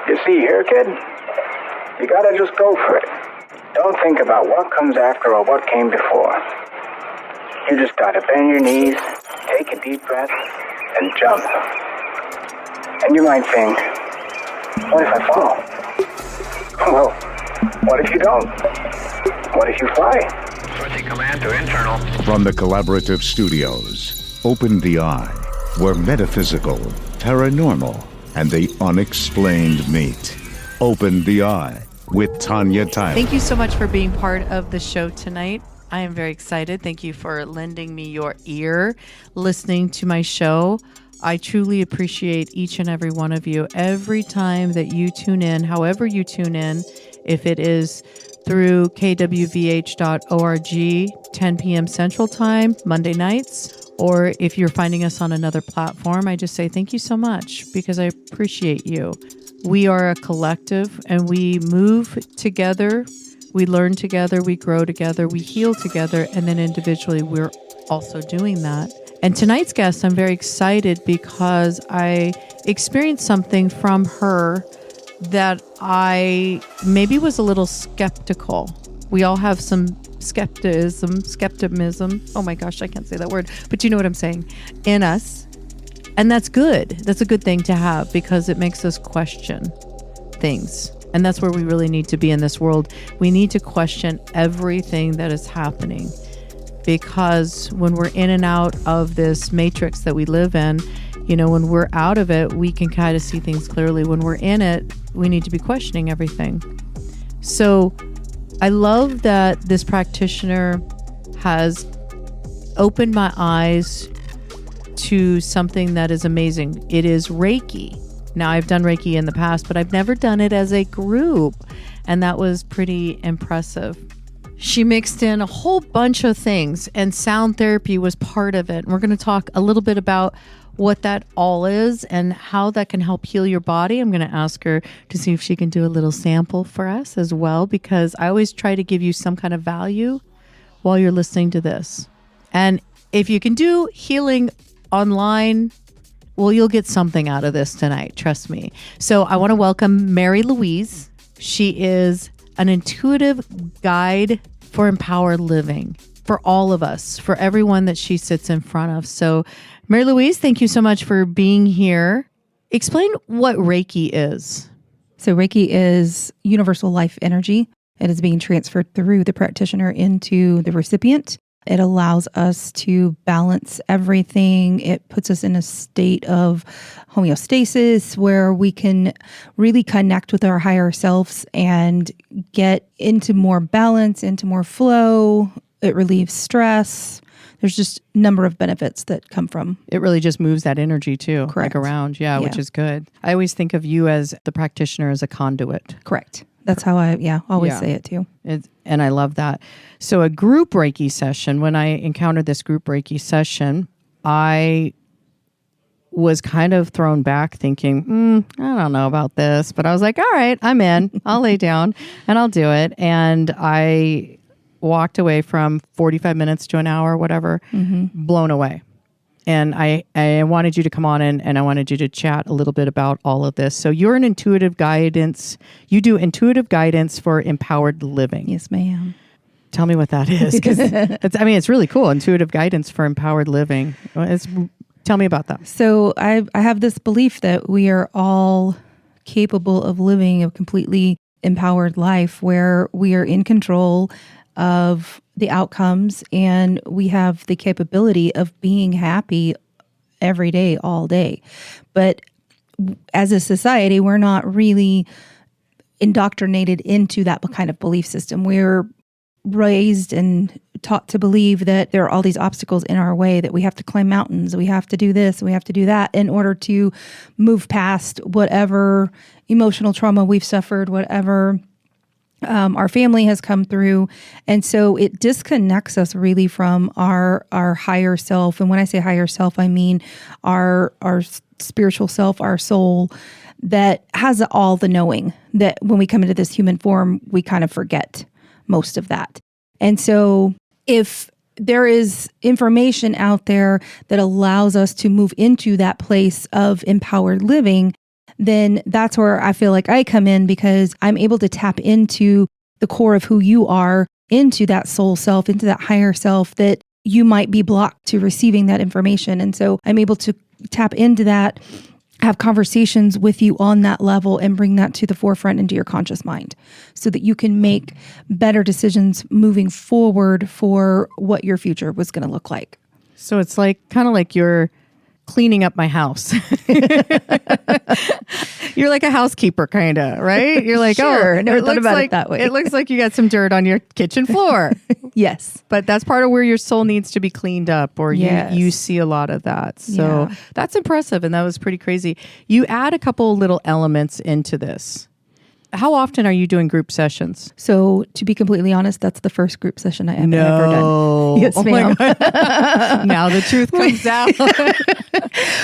You see here, kid? You gotta just go for it. Don't think about what comes after or what came before. You just gotta bend your knees, take a deep breath, and jump. And you might think, what if I fall? Well, what if you don't? What if you fly? Switching command to internal. From the Collaborative Studios, Open the Eye, where metaphysical, paranormal, and the unexplained meet. Open the Eye with Tanya Tyler. Thank you so much for being part of the show tonight. I am very excited. Thank you for lending me your ear, listening to my show. I truly appreciate each and every one of you. Every time that you tune in, however you tune in, if it is through kwvh.org, 10 p.m. Central Time, Monday nights, or if you're finding us on another platform, I just say thank you so much because I appreciate you. We are a collective and we move together, we learn together, we grow together, we heal together, and then individually we're also doing that. And tonight's guest, I'm very excited because I experienced something from her that I maybe was a little skeptical. We all have some skepticism. Oh my gosh, I can't say that word, but you know what I'm saying, in us. And that's good. That's a good thing to have because it makes us question things. And that's where we really need to be in this world. We need to question everything that is happening because when we're in and out of this matrix that we live in, you know, when we're out of it, we can kind of see things clearly. When we're in it, we need to be questioning everything. So I love that this practitioner has opened my eyes to something that is amazing. It is Reiki. Now, I've done Reiki in the past, but I've never done it as a group. And that was pretty impressive. She mixed in a whole bunch of things, and sound therapy was part of it. And we're going to talk a little bit about what that all is and how that can help heal your body. I'm going to ask her to see if she can do a little sample for us as well, because I always try to give you some kind of value while you're listening to this. And if you can do healing online, well, you'll get something out of this tonight. Trust me. So I want to welcome Mary Louise. She is an intuitive guide for empowered living for all of us, for everyone that she sits in front of. So Mary Louise, thank you so much for being here. Explain what Reiki is. So Reiki is universal life energy. It is being transferred through the practitioner into the recipient. It allows us to balance everything. It puts us in a state of homeostasis where we can really connect with our higher selves and get into more balance, into more flow. It relieves stress. There's just a number of benefits that come from. It really just moves that energy too. Correct. Like around, yeah, which is good. I always think of you as the practitioner as a conduit. Correct. That's how I always say it too. And I love that. So a group Reiki session, when I encountered this group Reiki session, I was kind of thrown back thinking, I don't know about this. But I was like, all right, I'm in. I'll lay down and I'll do it. And I walked away from 45 minutes to an hour, whatever, blown away. And I wanted you to come on and I wanted you to chat a little bit about all of this. So you're an intuitive guidance. You do intuitive guidance for empowered living. Yes, ma'am. Tell me what that is. Because it's really cool. Intuitive guidance for empowered living. Tell me about that. So I have this belief that we are all capable of living a completely empowered life where we are in control of the outcomes and we have the capability of being happy every day, all day. But as a society, we're not really indoctrinated into that kind of belief system. We're raised and taught to believe that there are all these obstacles in our way, that we have to climb mountains, we have to do this, we have to do that in order to move past whatever emotional trauma we've suffered, whatever our family has come through. And so it disconnects us really from our higher self. And when I say higher self, I mean our spiritual self, our soul that has all the knowing, that when we come into this human form, we kind of forget most of that. And so if there is information out there that allows us to move into that place of empowered living, then that's where I feel like I come in, because I'm able to tap into the core of who you are, into that soul self, into that higher self that you might be blocked to receiving that information. And so I'm able to tap into that, have conversations with you on that level, and bring that to the forefront into your conscious mind so that you can make better decisions moving forward for what your future was going to look like. So it's like kind of like you're cleaning up my house. You're like a housekeeper, kind of, right? You're like, Sure. oh, Never it thought looks about like, it that way. It looks like you got some dirt on your kitchen floor. Yes. But that's part of where your soul needs to be cleaned up, or Yes. you see a lot of that. So Yeah. that's impressive. And that was pretty crazy. You add a couple little elements into this. How often are you doing group sessions? So to be completely honest, that's the first group session I have ever done. Yes, Oh ma'am. my God. Now the truth comes out.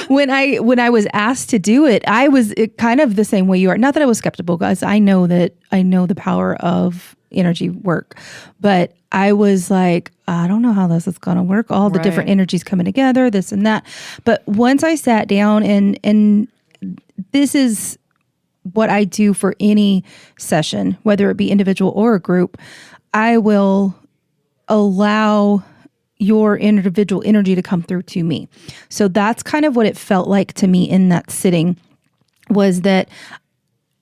When I was asked to do it, I was kind of the same way you are. Not that I was skeptical, guys. I know the power of energy work, but I was like, I don't know how this is going to work. All the different energies coming together, this and that. But once I sat down, and this is what I do for any session, whether it be individual or a group, I will allow your individual energy to come through to me. So that's kind of what it felt like to me in that sitting, was that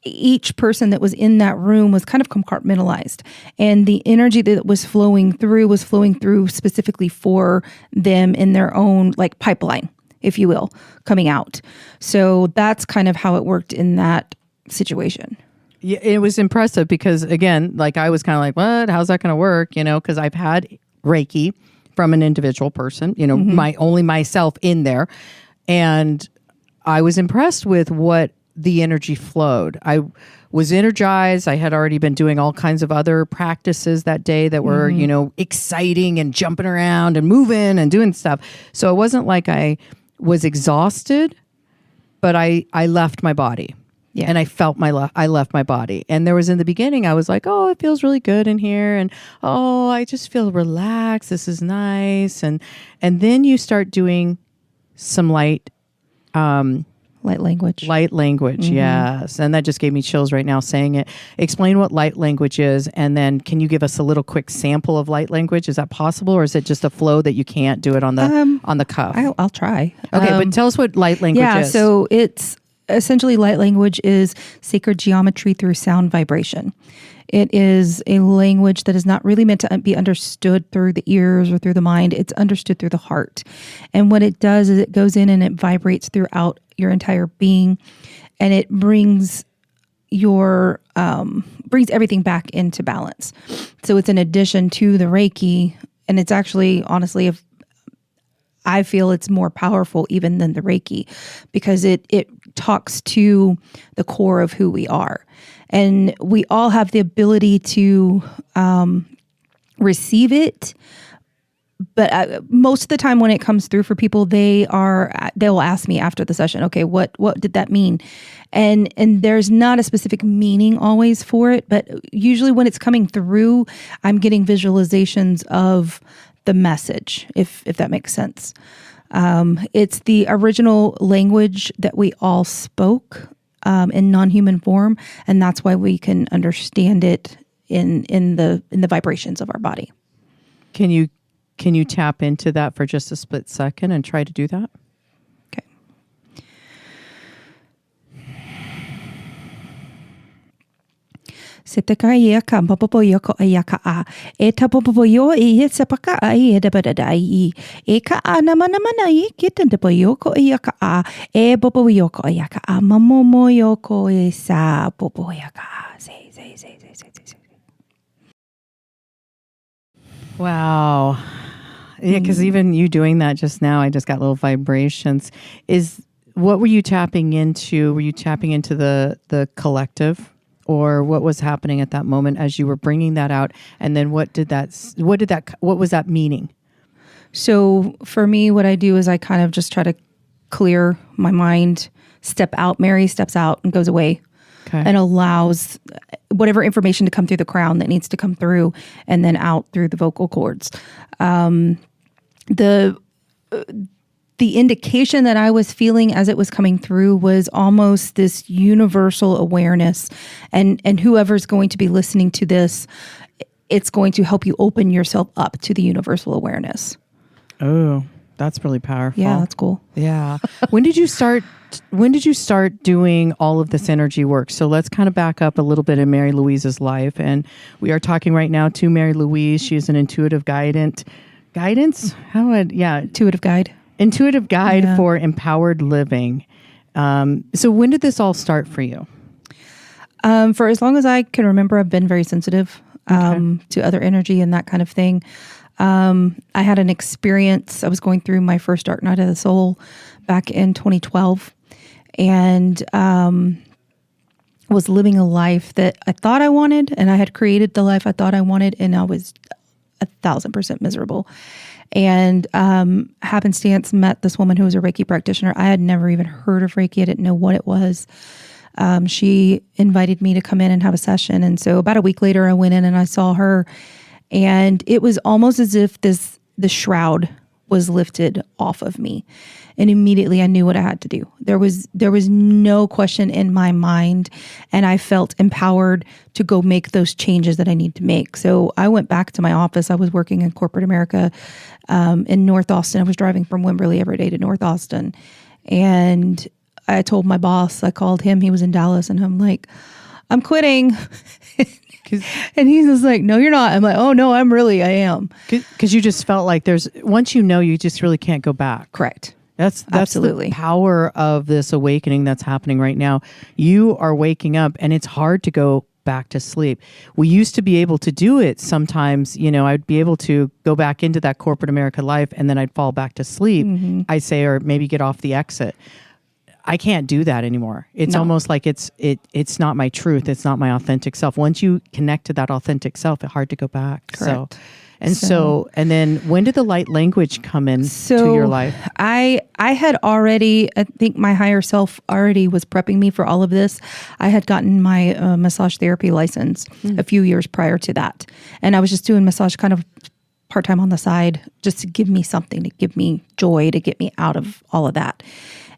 each person that was in that room was kind of compartmentalized, and the energy that was flowing through specifically for them in their own like pipeline, if you will, coming out. So that's kind of how it worked in that situation. Yeah, it was impressive because, again, like I was kind of like, what? How's that going to work? You know, because I've had Reiki from an individual person, you know, only myself in there. And I was impressed with what the energy flowed. I was energized. I had already been doing all kinds of other practices that day that were, you know, exciting and jumping around and moving and doing stuff. So it wasn't like I was exhausted, but I left my body. Yeah. And I felt I left my body. And there was, in the beginning, I was like, oh, it feels really good in here. And, oh, I just feel relaxed. This is nice. And then you start doing some light language. Light language, yes. And that just gave me chills right now saying it. Explain what light language is. And then can you give us a little quick sample of light language? Is that possible? Or is it just a flow that you can't do it on the cuff? I'll try. Okay, but tell us what light language is. Yeah, so it's essentially, light language is sacred geometry through sound vibration. It is a language that is not really meant to be understood through the ears or through the mind. It's understood through the heart. And what it does is it goes in and it vibrates throughout your entire being, and it brings brings everything back into balance. So it's an addition to the Reiki, and it's actually, honestly, I feel it's more powerful even than the Reiki, because it talks to the core of who we are. And we all have the ability to receive it. But most of the time when it comes through for people, they will ask me after the session, okay, what did that mean? And there's not a specific meaning always for it, but usually when it's coming through, I'm getting visualizations of the message, if that makes sense. It's the original language that we all spoke in non-human form, and that's why we can understand it in the vibrations of our body. Can you tap into that for just a split second and try to do that? Okay. Setakai ka papoyo ko ayaka a e tapopoyo e sepaka e dabadai e ka naman ai kitan tapoyo ko ayaka a e popoyo ko ayaka a mamomoyo ko e sa popoyaka say. Wow. Yeah, because even you doing that just now, I just got little vibrations. What were you tapping into? Were you tapping into the collective, or what was happening at that moment as you were bringing that out? And then what was that meaning? So for me, what I do is I kind of just try to clear my mind, step out. Mary steps out and goes away. and allows whatever information to come through the crown that needs to come through and then out through the vocal cords. The indication that I was feeling as it was coming through was almost this universal awareness. And whoever's going to be listening to this, it's going to help you open yourself up to the universal awareness. Oh, that's really powerful. Yeah, that's cool. Yeah. When did you start doing all of this energy work? So let's kind of back up a little bit in Mary Louise's life. And we are talking right now to Mary Louise. She's an intuitive guidance? Intuitive guide for empowered living. So when did this all start for you? For as long as I can remember, I've been very sensitive to other energy and that kind of thing. I had an experience. I was going through my first dark night of the soul back in 2012 and was living a life that I thought I wanted, and I had created the life I thought I wanted, and I was 1,000% miserable. And happenstance met this woman who was a Reiki practitioner. I had never even heard of Reiki. I didn't know what it was. She invited me to come in and have a session. And so about a week later, I went in and I saw her. And it was almost as if the shroud was lifted off of me. And immediately I knew what I had to do. There was no question in my mind. And I felt empowered to go make those changes that I need to make. So I went back to my office. I was working in corporate America in North Austin. I was driving from Wimberley every day to North Austin. And I told my boss, I called him, he was in Dallas, and I'm like, I'm quitting. And he's just like, no, you're not. I'm like, oh no, I am. Because you just felt like once you just really can't go back. Correct. That's Absolutely. The power of this awakening that's happening right now. You are waking up and it's hard to go back to sleep. We used to be able to do it sometimes. I'd be able to go back into that corporate America life and then I'd fall back to sleep, I say, or maybe get off the exit. I can't do that anymore. It's almost like it's not my truth. It's not my authentic self. Once you connect to that authentic self, it's hard to go back. Correct. And then when did the light language come in to your life? I had already, I think my higher self already was prepping me for all of this. I had gotten my massage therapy license a few years prior to that. And I was just doing massage kind of part-time on the side, just to give me something, to give me joy, to get me out of all of that.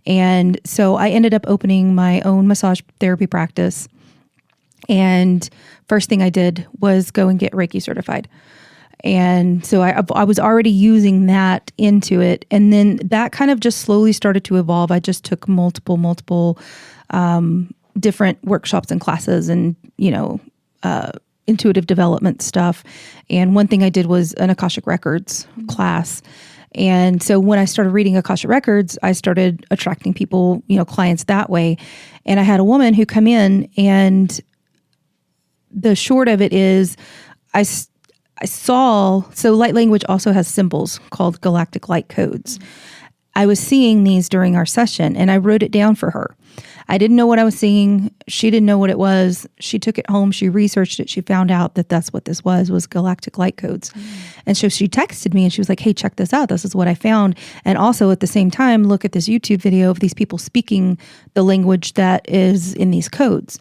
And so I ended up opening my own massage therapy practice. And first thing I did was go and get Reiki certified. And so I was already using that into it. And then that kind of just slowly started to evolve. I just took multiple different workshops and classes and, intuitive development stuff. And one thing I did was an Akashic Records class. And so when I started reading Akashic Records, I started attracting people, clients that way. And I had a woman who come in, and the short of it is I saw, so light language also has symbols called galactic light codes. I was seeing these during our session and I wrote it down for her. I didn't know what I was seeing. She didn't know what it was. She took it home. She researched it. She found out that that's what this was galactic light codes. And so she texted me and she was like, hey, check this out. This is what I found. And also at the same time, look at this YouTube video of these people speaking the language that is in these codes.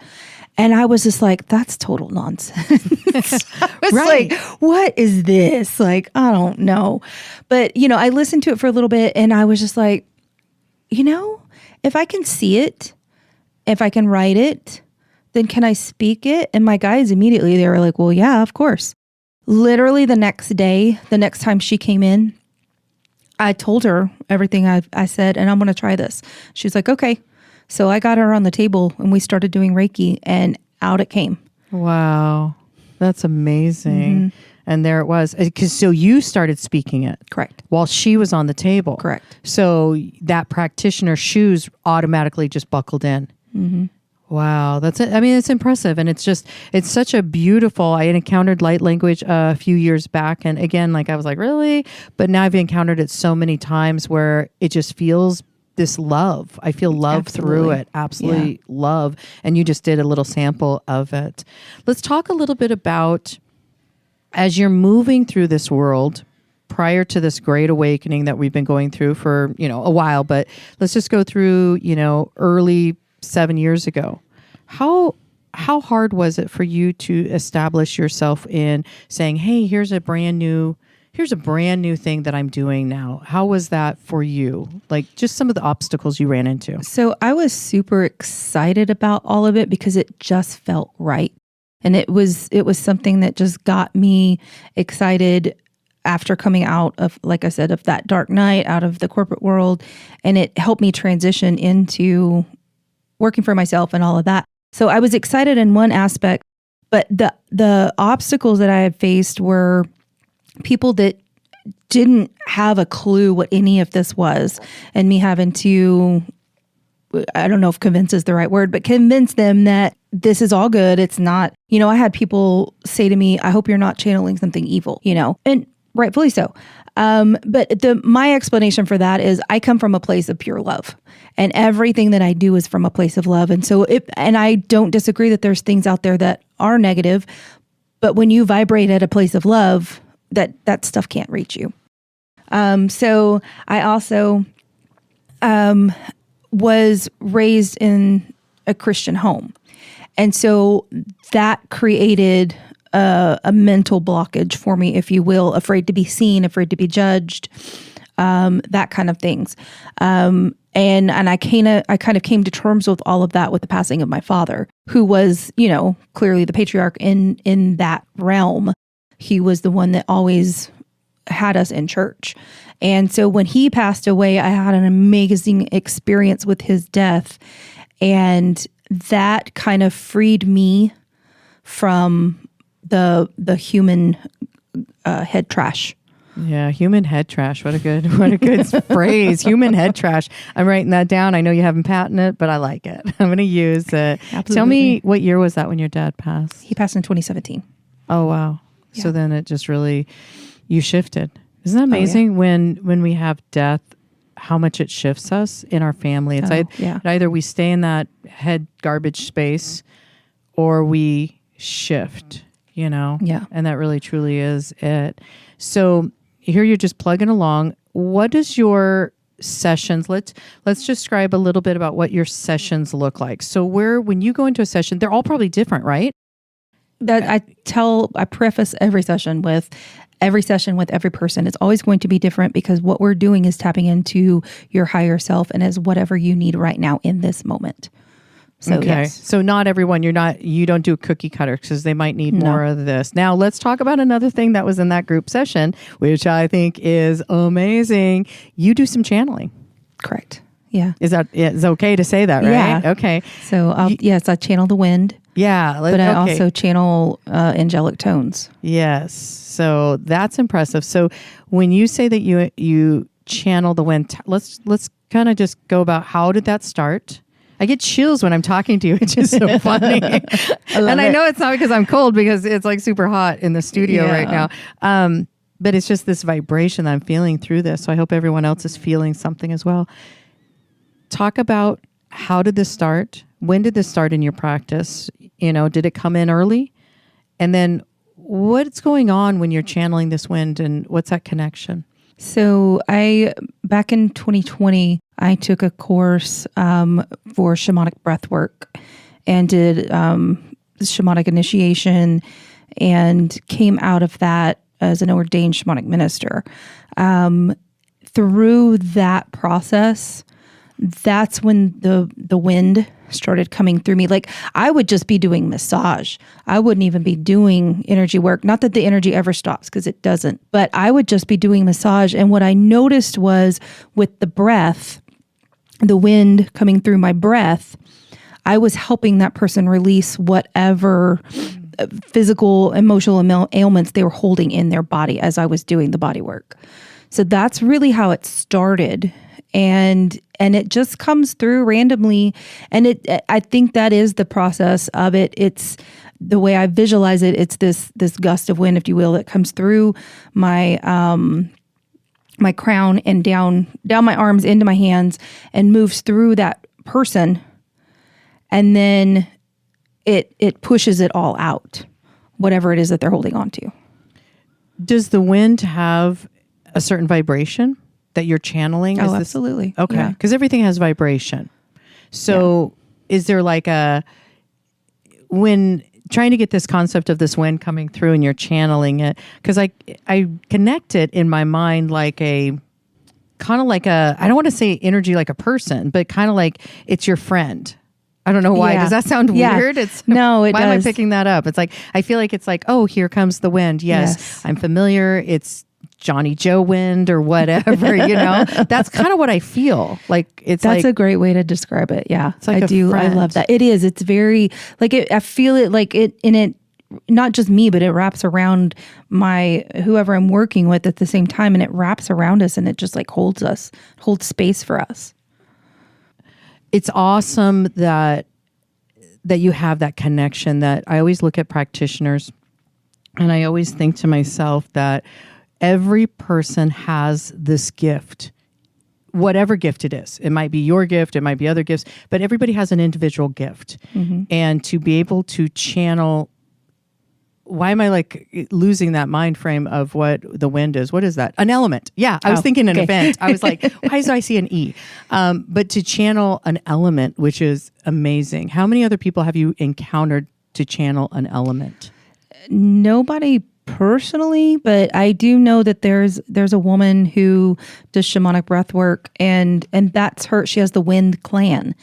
And I was just like, that's total nonsense. I was like, what is this? Like, I don't know. But, I listened to it for a little bit and I was just like, if I can see it, if I can write it, then can I speak it? And my guys immediately, they were like, well, yeah, of course. Literally the next day, the next time she came in, I told her everything I said, and I'm going to try this. She's like, okay. So I got her on the table and we started doing Reiki and out it came. Wow. That's amazing. And there it was. So you started speaking it. Correct. While she was on the table. Correct. So that practitioner's shoes automatically just buckled in. Wow. That's it. I mean, it's impressive. And it's such a beautiful, I had encountered light language a few years back. And again, I was like, really? But now I've encountered it so many times where it just feels this love. I feel love through it. Absolutely love. And you just did a little sample of it. Let's talk a little bit about, as you're moving through this world, prior to this great awakening that we've been going through for, a while, but let's just go through, early 7 years ago. How hard was it for you to establish yourself in saying, "Hey, here's a brand new thing that I'm doing now"? How was that for you? Like just some of the obstacles you ran into. So I was super excited about all of it because it just felt right. And it was something that just got me excited after coming out of, like I said, of that dark night, out of the corporate world. And it helped me transition into working for myself and all of that. So I was excited in one aspect, but the obstacles that I had faced were people that didn't have a clue what any of this was, and me having to, I don't know if convince is the right word, but convince them that this is all good. It's not, I had people say to me, "I hope you're not channeling something evil," and rightfully so. But my explanation for that is I come from a place of pure love, and everything that I do is from a place of love. And so and I don't disagree that there's things out there that are negative, but when you vibrate at a place of love, that stuff can't reach you. So I also, was raised in a Christian home. And so that created a mental blockage for me, if you will, afraid to be seen, afraid to be judged, that kind of things. And I kind of came to terms with all of that with the passing of my father, who was, clearly the patriarch in that realm. He was the one that always had us in church. And so when he passed away, I had an amazing experience with his death. And that kind of freed me from the human head trash. Yeah, human head trash. What a good phrase. Human head trash. I'm writing that down. I know you haven't patented it, but I like it. I'm going to use it. Absolutely. Tell me, what year was that when your dad passed? He passed in 2017. Oh, wow. Yeah. So then it just really, you shifted. Isn't that amazing when we have death, how much it shifts us in our family? It's either we stay in that head garbage space or we shift, Yeah. And that really truly is it. So here you're just plugging along. What does your sessions, let's just describe a little bit about what your sessions look like. So when you go into a session, they're all probably different, right? That I preface every session with every person. It's always going to be different because what we're doing is tapping into your higher self and as whatever you need right now in this moment. So, okay. Yes. So not everyone, you don't do a cookie cutter because they might need more of this. Now let's talk about another thing that was in that group session, which I think is amazing. You do some channeling. Correct. Yeah. Is okay to say that, right? Yeah. Okay. So I channel the wind. Yeah. But I also channel angelic tones. Yes. So that's impressive. So when you say that you channel the wind, let's kind of just go about how did that start? I get chills when I'm talking to you, which is so funny. I know it's not because I'm cold, because it's like super hot in the studio right now. But it's just this vibration that I'm feeling through this. So I hope everyone else is feeling something as well. Talk about, how did this start? When did this start in your practice? Did it come in early? And then what's going on when you're channeling this wind, and what's that connection? So back in 2020, I took a course for shamanic breath work and did shamanic initiation, and came out of that as an ordained shamanic minister. Through that process, that's when the wind started coming through me. Like, I would just be doing massage. I wouldn't even be doing energy work. Not that the energy ever stops, because it doesn't, but I would just be doing massage. And what I noticed was, with the breath, the wind coming through my breath, I was helping that person release whatever physical, emotional ailments they were holding in their body as I was doing the body work. So that's really how it started. And it just comes through randomly. And I think that is the process of it. It's the way I visualize it. It's this gust of wind, if you will, that comes through my my crown and down my arms into my hands and moves through that person. And then it pushes it all out, whatever it is that they're holding on to. Does the wind have a certain vibration that you're channeling? Oh, absolutely. Okay. Because everything has vibration. So is there like when trying to get this concept of this wind coming through and you're channeling it, because I connect it in my mind like a kind of like a, I don't want to say energy like a person, but kind of like it's your friend. I don't know why. Yeah. Does that sound weird? No, it why does. am I picking that up? It's like, I feel like it's like, oh, here comes the wind. Yes. I'm familiar. It's Johnny Joe wind or whatever, that's kind of what I feel like. That's a great way to describe it. Yeah, it's like I do. Friend. I love that. It is. It's very like it, I feel it like it in it, not just me, but it wraps around whoever I'm working with at the same time. And it wraps around us and it just like holds space for us. It's awesome that you have that connection. That I always look at practitioners and I always think to myself that every person has this gift, whatever gift it is. It might be your gift, it might be other gifts, but everybody has an individual gift. Mm-hmm. And to be able to channel, why am I like losing that mind frame of what the wind is? What is that? An element. Yeah, I was thinking an event. I was like, why do I see an E? But to channel an element, which is amazing. How many other people have you encountered to channel an element? Nobody personally, but I do know that there's a woman who does shamanic breath work and that's her. She has the wind clan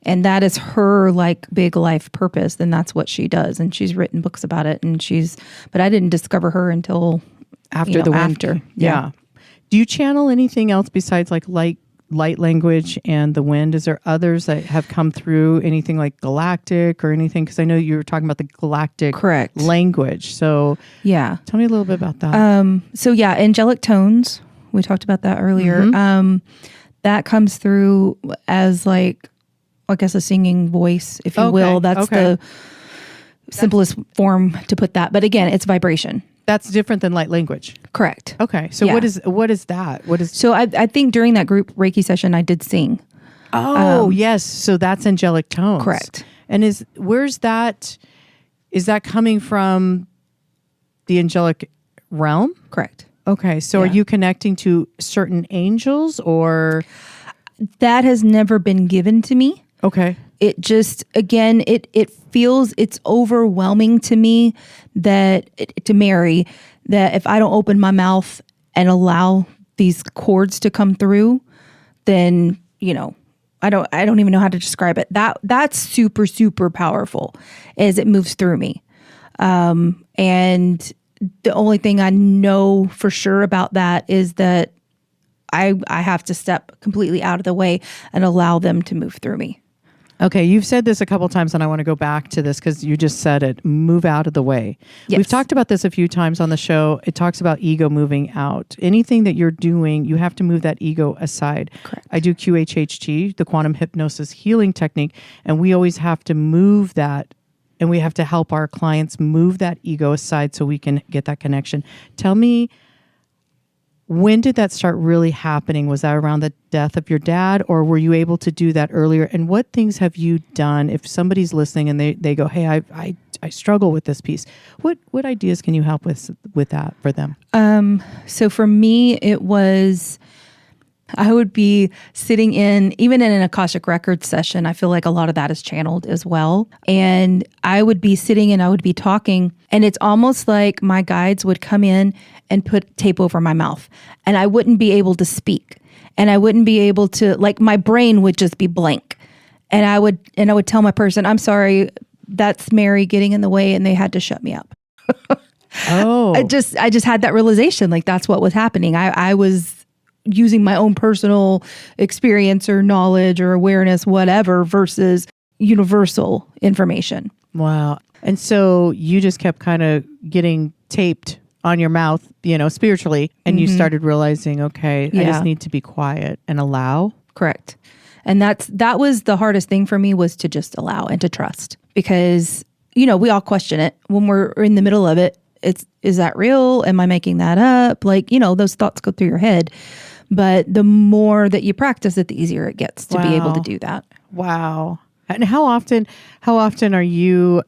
and that is her like big life purpose. And that's what she does. And she's written books about it but I didn't discover her until after the wind. After. Yeah. Do you channel anything else besides like light language and the wind? Is there others that have come through, anything like galactic or anything? Because I know you were talking about the galactic language. So yeah, tell me a little bit about that. So yeah, angelic tones. We talked about that earlier. Mm-hmm. That comes through as like, I guess a singing voice, if you will. That's the simplest form to put that. But again, it's vibration. That's different than light language. Correct. Okay. So what is that? So I think during that group Reiki session, I did sing. Oh, yes. So that's angelic tones. Correct. And is that coming from the angelic realm? Correct. Okay. So are you connecting to certain angels or? That has never been given to me. Okay. It just, again, it feels, it's overwhelming to me to Mary, that if I don't open my mouth and allow these chords to come through, then, I don't even know how to describe it. That's super, super powerful as it moves through me. And the only thing I know for sure about that is that I have to step completely out of the way and allow them to move through me. Okay, you've said this a couple times, and I want to go back to this because you just said it. Move out of the way. Yes. We've talked about this a few times on the show. It talks about ego moving out. Anything that you're doing, you have to move that ego aside. Correct. I do QHHT, the quantum hypnosis healing technique, and we always have to move that, and we have to help our clients move that ego aside so we can get that connection. Tell me, when did that start really happening? Was that around the death of your dad, or were you able to do that earlier? And what things have you done if somebody's listening and they go, hey, I struggle with this piece. What ideas can you help with that for them? So for me, it was, I would be sitting even in an Akashic Records session, I feel like a lot of that is channeled as well. And I would be sitting and I would be talking, and it's almost like my guides would come in and put tape over my mouth, and I wouldn't be able to speak, and I wouldn't be able to, like, my brain would just be blank. And I would tell my person, I'm sorry, that's Mary getting in the way, and they had to shut me up. Oh, I just had that realization, like that's what was happening. I was using my own personal experience or knowledge or awareness, whatever, versus universal information. Wow. And so you just kept kind of getting taped on your mouth, spiritually, and you started realizing, okay, I just need to be quiet and allow. Correct. And that was the hardest thing for me, was to just allow and to trust, because, we all question it when we're in the middle of it. Is that real? Am I making that up? Like, those thoughts go through your head. But the more that you practice it, the easier it gets to be able to do that. Wow. And how often are you,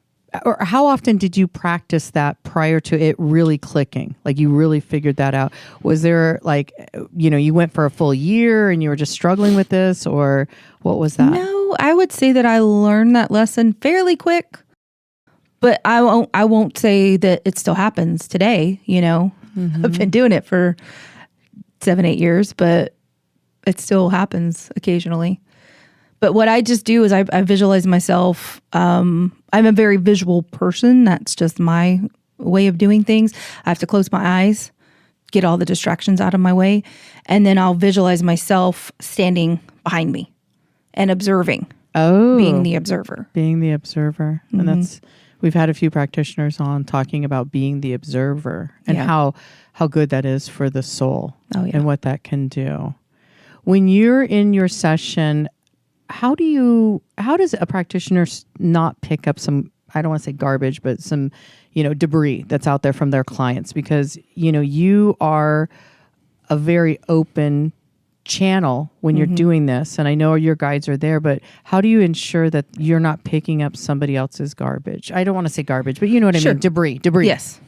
or how often did you practice that prior to it really clicking? Like you really figured that out? Was there like, you went for a full year and you were just struggling with this, or what was that? No, I would say that I learned that lesson fairly quick. But I won't say that it still happens today. I've been doing it for 7-8 years, but it still happens occasionally. But what I just do is I visualize myself. I'm a very visual person. That's just my way of doing things. I have to close my eyes, get all the distractions out of my way, and then I'll visualize myself standing behind me and observing. Being the observer. Being the observer. And that's, we've had a few practitioners on talking about being the observer and how good that is for the soul and what that can do. When you're in your session, how does a practitioner not pick up some, I don't want to say garbage, but some, debris that's out there from their clients? Because, you are a very open channel when you're doing this. And I know your guides are there, but how do you ensure that you're not picking up somebody else's garbage? I don't want to say garbage, but you know what I mean? Debris. Yes.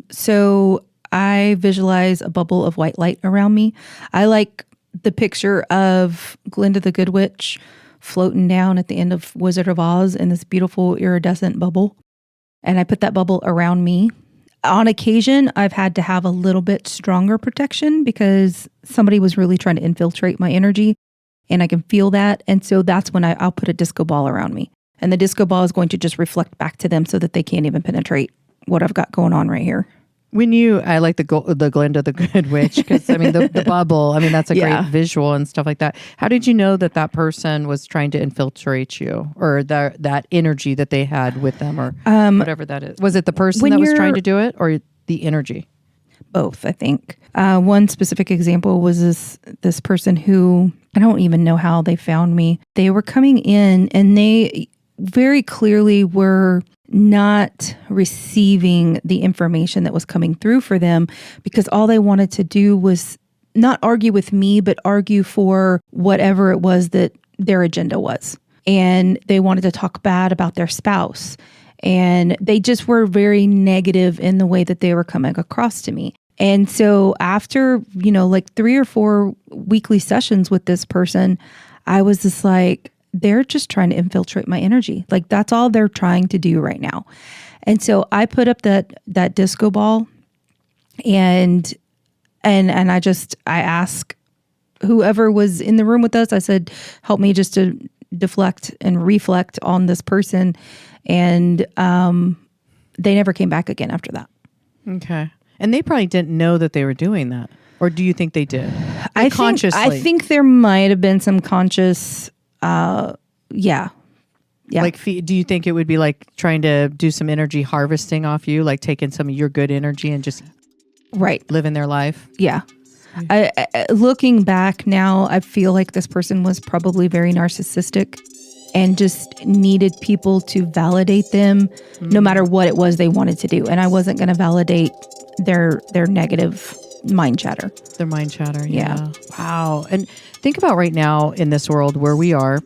So I visualize a bubble of white light around me. I like the picture of Glinda the Good Witch floating down at the end of Wizard of Oz in this beautiful iridescent bubble. And I put that bubble around me. On occasion, I've had to have a little bit stronger protection because somebody was really trying to infiltrate my energy and I can feel that. And so that's when I'll put a disco ball around me. And the disco ball is going to just reflect back to them so that they can't even penetrate what I've got going on right here. I like the Glinda the Good Witch because the bubble. That's a great visual and stuff like that. How did you know that person was trying to infiltrate you, or that energy that they had with them, or whatever that is? Was it the person that was trying to do it, or the energy? Both, I think. One specific example was this person who, I don't even know how they found me. They were coming in and they very clearly were not receiving the information that was coming through for them, because all they wanted to do was not argue with me, but argue for whatever it was that their agenda was. And they wanted to talk bad about their spouse. And they just were very negative in the way that they were coming across to me. And so after, 3 or 4 weekly sessions with this person, I was just like, they're just trying to infiltrate my energy. Like, that's all they're trying to do right now. And so I put up that disco ball and I asked whoever was in the room with us, I said, help me just to deflect and reflect on this person. And they never came back again after that. Okay. And they probably didn't know that they were doing that. Or do you think they did? Consciously? I think there might have been some conscious... Yeah. Like, do you think it would be like trying to do some energy harvesting off you, like taking some of your good energy and just living their life? Yeah. I looking back now, I feel like this person was probably very narcissistic and just needed people to validate them no matter what it was they wanted to do. And I wasn't going to validate their negative mind chatter. Their mind chatter. Yeah. Wow. And think about right now in this world where we are,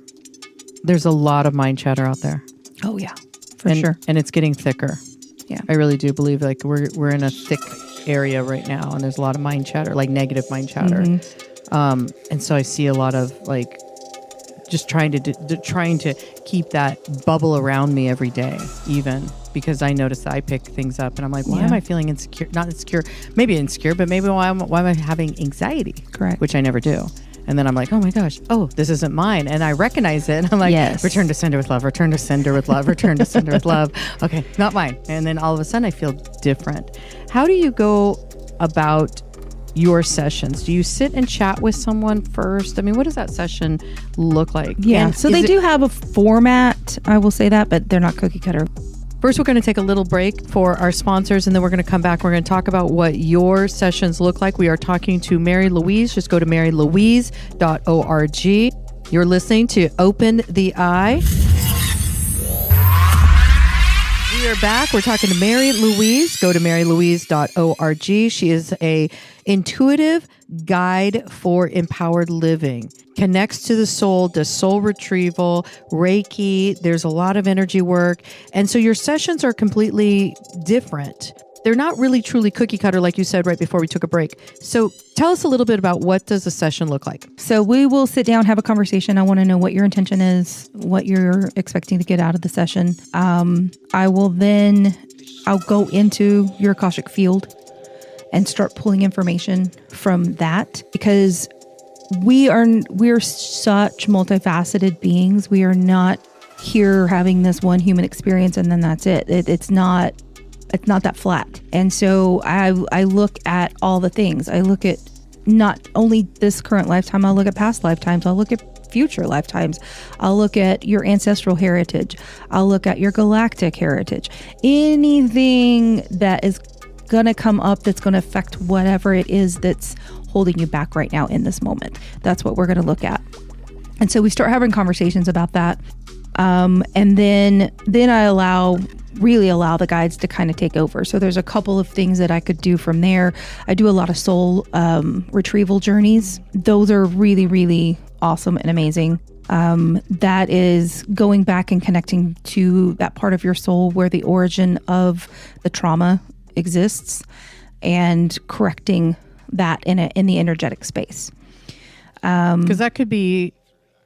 there's a lot of mind chatter out there. Oh yeah, for sure. And it's getting thicker. Yeah. I really do believe like we're in a thick area right now, and there's a lot of mind chatter, like negative mind chatter. And so I see a lot of like just trying to keep that bubble around me every day, even because I notice that I pick things up and I'm like, why am I feeling insecure? Not insecure, maybe insecure, but maybe why am I having anxiety? Correct. Which I never do. And then I'm like, oh my gosh, this isn't mine. And I recognize it. And I'm like, return to sender with love, return to sender with love, return to sender with love. Okay, not mine. And then all of a sudden I feel different. How do you go about your sessions? Do you sit and chat with someone first? I mean, what does that session look like? Yeah, and so they do have a format, I will say that, but they're not cookie cutter. First, we're going to take a little break for our sponsors, and then we're going to come back. We're going to talk about what your sessions look like. We are talking to Mary Louise. Just go to marylouise.org. You're listening to Open the Eye. We are back. We're talking to Mary Louise. Go to marylouise.org. She is a intuitive guide for empowered living. Connects to the soul, does soul retrieval, Reiki. There's a lot of energy work. And so your sessions are completely different. they're not really truly cookie cutter, like you said right before we took a break. So tell us a little bit about what does a session look like? So we will sit down, have a conversation. I want to know what your intention is, what you're expecting to get out of the session. I'll go into your Akashic field and start pulling information from that, because we're such multifaceted beings. We are not here having this one human experience and then that's it. It's not that flat. And so I look at all the things. I look at not only this current lifetime, I'll look at past lifetimes. I'll look at future lifetimes. I'll look at your ancestral heritage. I'll look at your galactic heritage. Anything that is going to come up that's going to affect whatever it is that's holding you back right now in this moment. That's what we're going to look at. And so we start having conversations about that. And then I really allow the guides to kind of take over. So there's a couple of things that I could do from there. I do a lot of soul retrieval journeys. Those are really, really awesome and amazing. That is going back and connecting to that part of your soul where the origin of the trauma exists and correcting that in the energetic space. Because that could be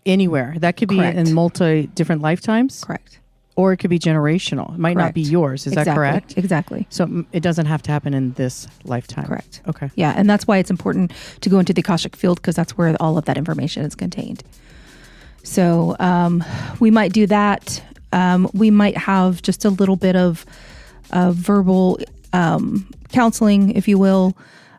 anywhere. That could be Correct. in multi different lifetimes. Correct. Or it could be generational. It might not be Correct. yours. Is that correct? Exactly. So it doesn't have to happen in this lifetime. Correct. Okay. Yeah, and that's why it's important to go into the Akashic field, because that's where all of that information is contained. So we might do that. We might have just a little bit of verbal counseling, if you will.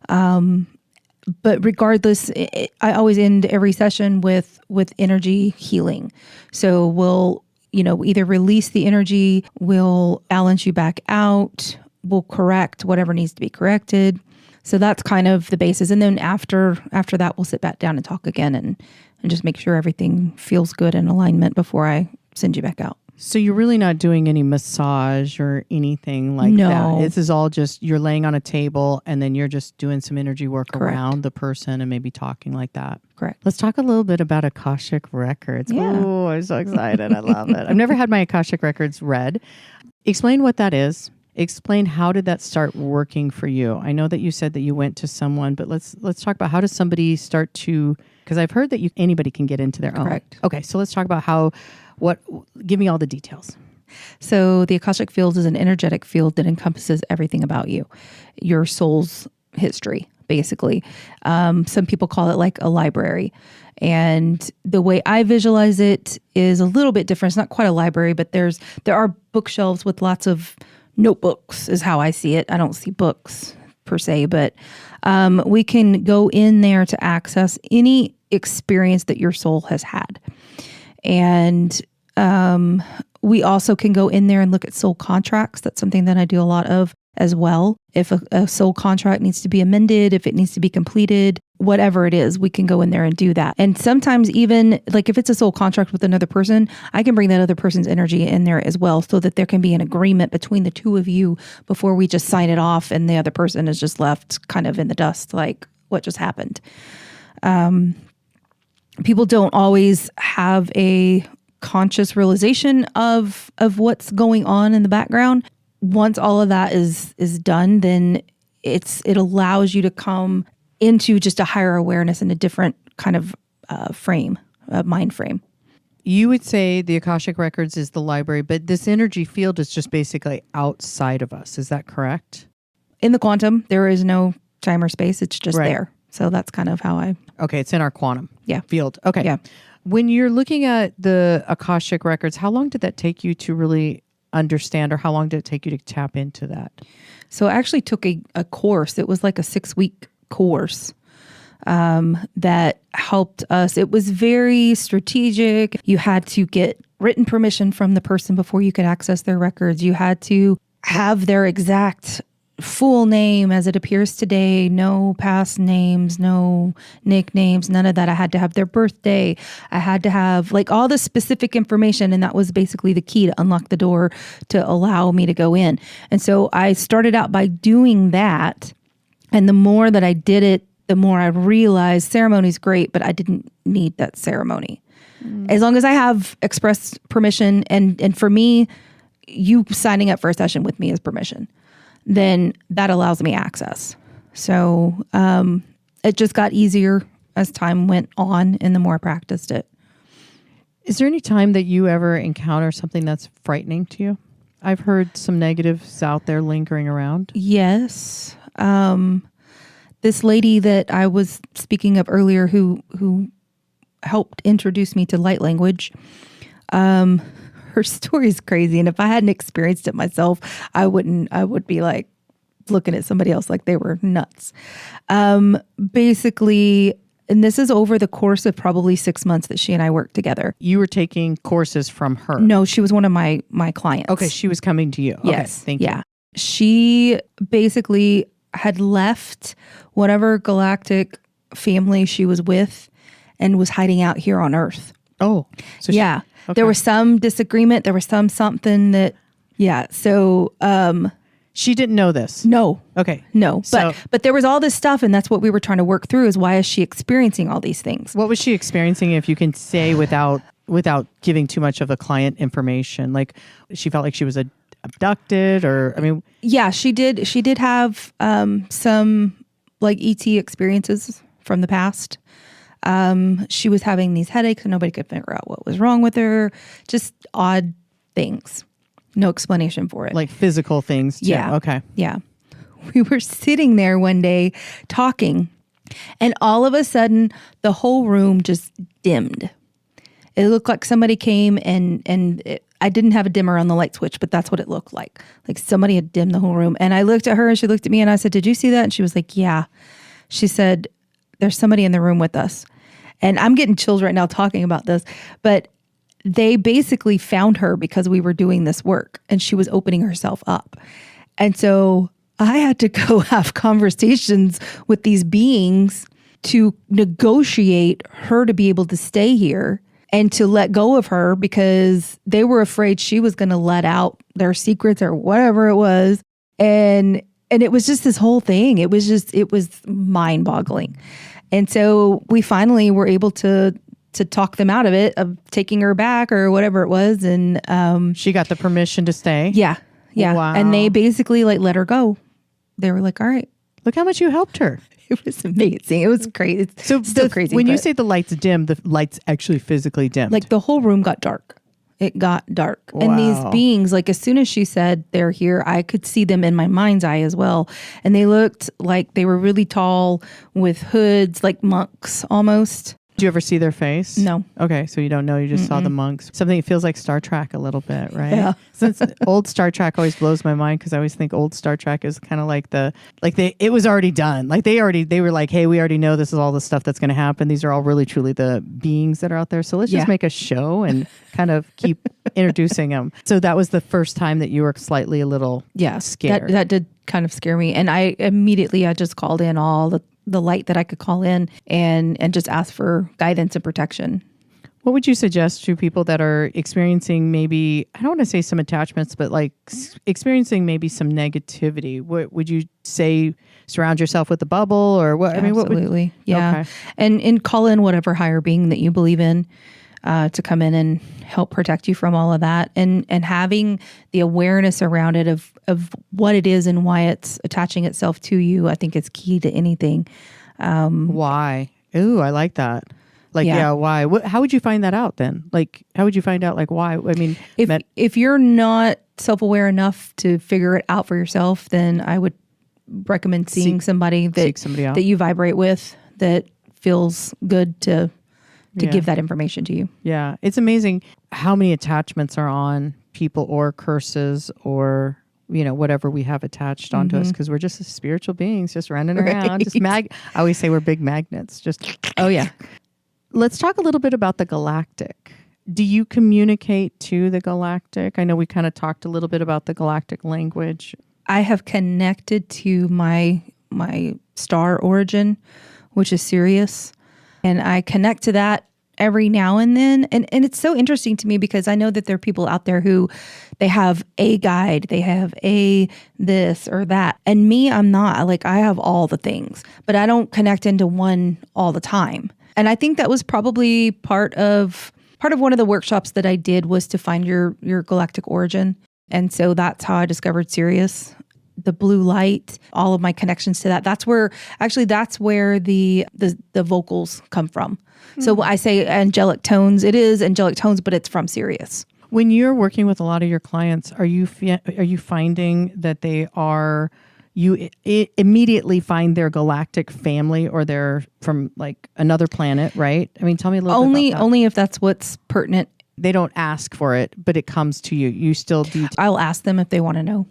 But regardless, I always end every session with energy healing. So we'll either release the energy, we'll balance you back out, we'll correct whatever needs to be corrected. So that's kind of the basis. And then after that, we'll sit back down and talk again and just make sure everything feels good in alignment before I send you back out. So you're really not doing any massage or anything like that. This is all just you're laying on a table and then you're just doing some energy work Correct. around the person and maybe talking like that. Correct. Let's talk a little bit about Akashic Records. Yeah. Oh, I'm so excited. I love it. I've never had my Akashic Records read. Explain what that is. Explain how did that start working for you? I know that you said that you went to someone, but let's talk about how does somebody start to, because I've heard that anybody can get into their Correct. own. Okay, so let's talk about give me all the details. So the Akashic field is an energetic field that encompasses everything about you, your soul's history, basically. Some people call it like a library. And the way I visualize it is a little bit different. It's not quite a library, but there are bookshelves with lots of notebooks is how I see it. I don't see books per se, but we can go in there to access any experience that your soul has had. And we also can go in there and look at soul contracts. That's something that I do a lot of as well. If a soul contract needs to be amended, if it needs to be completed, whatever it is, we can go in there and do that. And sometimes even like if it's a soul contract with another person, I can bring that other person's energy in there as well so that there can be an agreement between the two of you before we just sign it off and the other person is just left kind of in the dust, like what just happened. People don't always have a conscious realization of what's going on in the background. Once all of that is done, then it allows you to come into just a higher awareness and a different kind of mind frame. You would say the Akashic Records is the library, but this energy field is just basically outside of us. Is that correct? In the quantum, there is no time or space. It's just Right. there. So that's kind of how I... Okay, it's in our quantum field. Okay. Yeah. When you're looking at the Akashic Records, how long did that take you to really understand, or how long did it take you to tap into that? So I actually took a course. It was like a 6-week course that helped us. It was very strategic. You had to get written permission from the person before you could access their records. You had to have their exact full name as it appears today, no past names, no nicknames, none of that. I had to have their birthday. I had to have like all the specific information. And that was basically the key to unlock the door to allow me to go in. And so I started out by doing that. And the more that I did it, the more I realized ceremony's great, but I didn't need that ceremony. As long as I have express permission. And for me, you signing up for a session with me is permission. then that allows me access. So it just got easier as time went on and the more I practiced it. Is there any time that you ever encounter something that's frightening to you? I've heard some negatives out there lingering around. Yes. This lady that I was speaking of earlier who helped introduce me to light language, her story is crazy. And if I hadn't experienced it myself, I would be like looking at somebody else like they were nuts. Basically, and this is over the course of probably 6 months that she and I worked together. You were taking courses from her? No, she was one of my clients. Okay, she was coming to you. Yes. Okay, thank you. She basically had left whatever galactic family she was with and was hiding out here on Earth. Oh. So yeah. Okay. There was some disagreement. There was something that, yeah. So, she didn't know this? No. Okay. No. But there was all this stuff, and that's what we were trying to work through is why is she experiencing all these things? What was she experiencing, if you can say without giving too much of the client information? Like, she felt like she was abducted, or, I mean... Yeah, she did. She did have some like ET experiences from the past. She was having these headaches and nobody could figure out what was wrong with her. Just odd things. No explanation for it. Like physical things too. Yeah. Okay. Yeah. We were sitting there one day talking, and all of a sudden the whole room just dimmed. It looked like somebody came I didn't have a dimmer on the light switch, but that's what it looked like. Like somebody had dimmed the whole room. And I looked at her and she looked at me and I said, "Did you see that?" And she was like, "Yeah." She said, "There's somebody in the room with us." And I'm getting chills right now talking about this, but they basically found her because we were doing this work and she was opening herself up. And so I had to go have conversations with these beings to negotiate her to be able to stay here and to let go of her because they were afraid she was going to let out their secrets or whatever it was. And it was just this whole thing. It was mind boggling. And so we finally were able to talk them out of it, of taking her back or whatever it was. And she got the permission to stay? Yeah. Yeah. Wow. And they basically like let her go. They were like, "All right." Look how much you helped her. It was amazing. It was crazy. It's still crazy. When you say the lights dim, the lights actually physically dimmed. Like the whole room got dark. It got dark. Wow. And these beings, like as soon as she said they're here, I could see them in my mind's eye as well. And they looked like they were really tall with hoods, like monks almost. Did you ever see their face? No. Okay, so you don't know. You just saw the monks. Something that feels like Star Trek a little bit, right? Yeah. Since old Star Trek always blows my mind because I always think old Star Trek is kind of like it was already done. Like they were like, "Hey, we already know this is all the stuff that's going to happen. These are all really truly the beings that are out there. So let's just make a show and kind of keep introducing them." So that was the first time that you were slightly a little scared. That did kind of scare me. And I just called in all the light that I could call in and just ask for guidance and protection. What would you suggest to people that are experiencing maybe, I don't want to say some attachments, but like experiencing maybe some negativity? What would you say? Surround yourself with a bubble, or what? Absolutely. I mean, Yeah. Okay. And call in whatever higher being that you believe in to come in and help protect you from all of that. And having the awareness around it of what it is and why it's attaching itself to you, I think is key to anything. Why? Ooh, I like that. Like, yeah, why? How would you find that out then? Like, how would you find out, like, why? I mean, if you're not self-aware enough to figure it out for yourself, then I would recommend seeing somebody out. that you vibrate with that feels good to give that information to you. Yeah. It's amazing how many attachments are on people or curses or, whatever we have attached onto us, because we're just spiritual beings just running around. Just I always say we're big magnets. Just, oh yeah. Let's talk a little bit about the galactic. Do you communicate to the galactic? I know we kind of talked a little bit about the galactic language. I have connected to my star origin, which is Sirius. And I connect to that every now and then. And it's so interesting to me because I know that there are people out there who they have a guide, they have a this or that. And me, I'm not. Like I have all the things, but I don't connect into one all the time. And I think that was probably part of one of the workshops that I did was to find your galactic origin. And so that's how I discovered Sirius. the blue light, all of my connections to that. That's where the vocals come from. So I say angelic tones. It is angelic tones, but it's from Sirius. When you're working with a lot of your clients, are you finding that you immediately find their galactic family, or they're from like another planet, right? I mean, tell me a little bit about that. Only if that's what's pertinent. They don't ask for it, but it comes to you. You still do. I'll ask them if they want to know.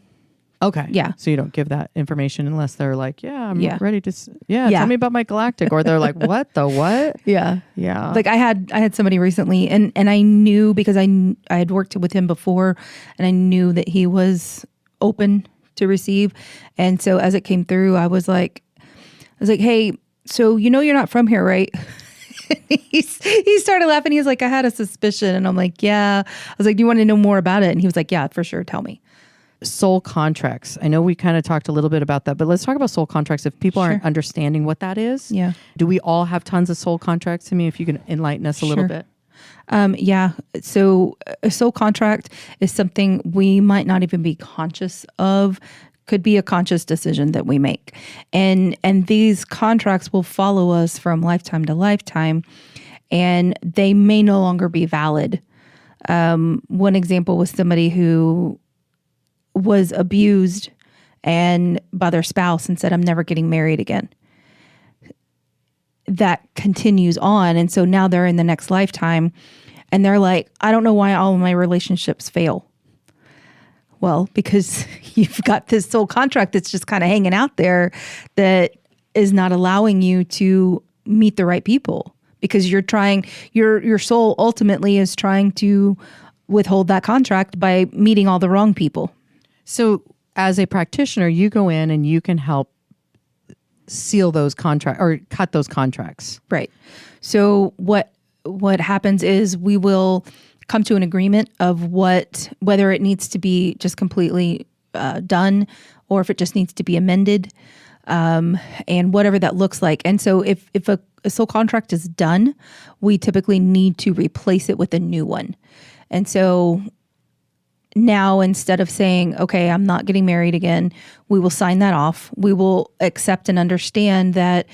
Okay. Yeah. So you don't give that information unless they're like, I'm Yeah. ready to, tell me about my galactic. Or they're like, what the what? Yeah. Yeah. Like I had somebody recently and I knew because I had worked with him before and I knew that he was open to receive. And so as it came through, I was like, hey, so you're not from here, right? He started laughing. He was like, I had a suspicion. And I'm like, yeah. I was like, do you want to know more about it? And he was like, yeah, for sure. Tell me. Soul contracts. I know we kind of talked a little bit about that, but let's talk about soul contracts. If people aren't understanding what that is, yeah. Do we all have tons of soul contracts? I mean, if you can enlighten us a little bit. Yeah. So a soul contract is something we might not even be conscious of. Could be a conscious decision that we make. And these contracts will follow us from lifetime to lifetime, and they may no longer be valid. One example was somebody who was abused and by their spouse and said, I'm never getting married again. That continues on. And so now they're in the next lifetime and they're like, I don't know why all of my relationships fail. Well, because you've got this soul contract that's just kind of hanging out there that is not allowing you to meet the right people, because you're trying, your soul ultimately is trying to withhold that contract by meeting all the wrong people. So as a practitioner, you go in and you can help seal those contracts or cut those contracts. Right. So what happens is we will come to an agreement of whether it needs to be just completely done or if it just needs to be amended, and whatever that looks like. And so if a soul contract is done, we typically need to replace it with a new one. And so now, instead of saying, okay, I'm not getting married again, we will sign that off. We will accept and understand that,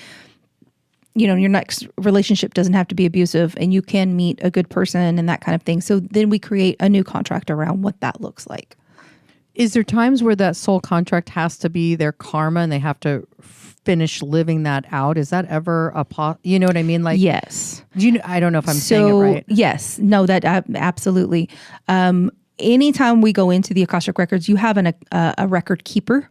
your next relationship doesn't have to be abusive and you can meet a good person and that kind of thing. So then we create a new contract around what that looks like. Is there times where that soul contract has to be their karma and they have to finish living that out? Is that ever you know what I mean? Like, yes. I don't know if I'm saying it right. Yes. No, that absolutely. Anytime we go into the Akashic Records, you have a record keeper.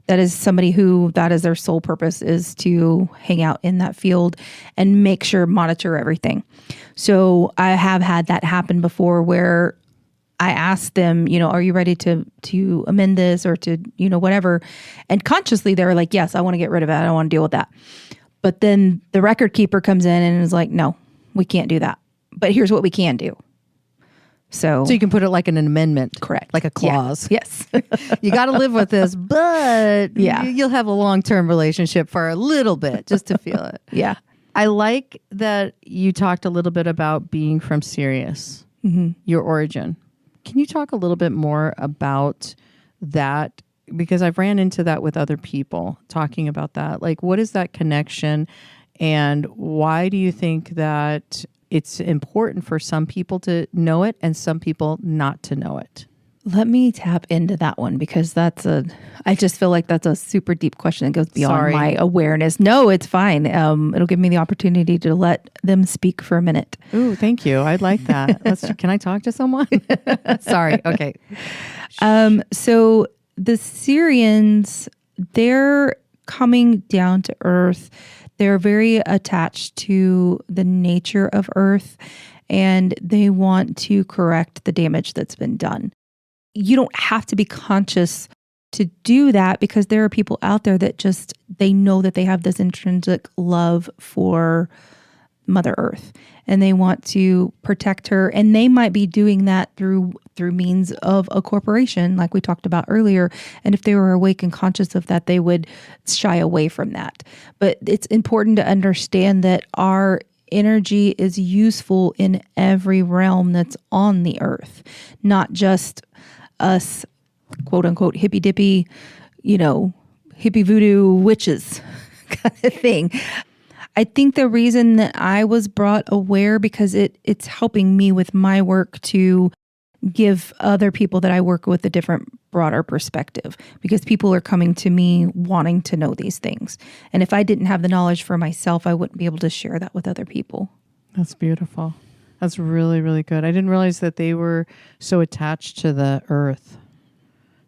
That is somebody that is their sole purpose is to hang out in that field and monitor everything. So I have had that happen before where I asked them, are you ready to amend this or to, whatever. And consciously they were like, yes, I want to get rid of it. I don't want to deal with that. But then the record keeper comes in and is like, no, we can't do that. But here's what we can do. So you can put it like an amendment. Correct. Like a clause. Yeah. Yes. You got to live with this, but you'll have a long-term relationship for a little bit just to feel it. Yeah. I like that you talked a little bit about being from Sirius, your origin. Can you talk a little bit more about that? Because I've ran into that with other people talking about that. Like, what is that connection? And why do you think that it's important for some people to know it and some people not to know it? Let me tap into that one because I just feel like that's a super deep question that goes beyond my awareness. No, it's fine. It'll give me the opportunity to let them speak for a minute. Ooh, thank you. I'd like that. Can I talk to someone? Sorry. Okay. So the Syrians, they're coming down to earth. They're very attached to the nature of earth and they want to correct the damage that's been done. You don't have to be conscious to do that because there are people out there that they know that they have this intrinsic love for Mother Earth and they want to protect her, and they might be doing that through means of a corporation like we talked about earlier, and if they were awake and conscious of that, they would shy away from that. But it's important to understand that our energy is useful in every realm that's on the earth, not just us quote unquote hippy dippy hippie voodoo witches kind of thing. I think the reason that I was brought aware because it's helping me with my work to give other people that I work with a different, broader perspective, because people are coming to me wanting to know these things. And if I didn't have the knowledge for myself, I wouldn't be able to share that with other people. That's beautiful. That's really, really good. I didn't realize that they were so attached to the earth.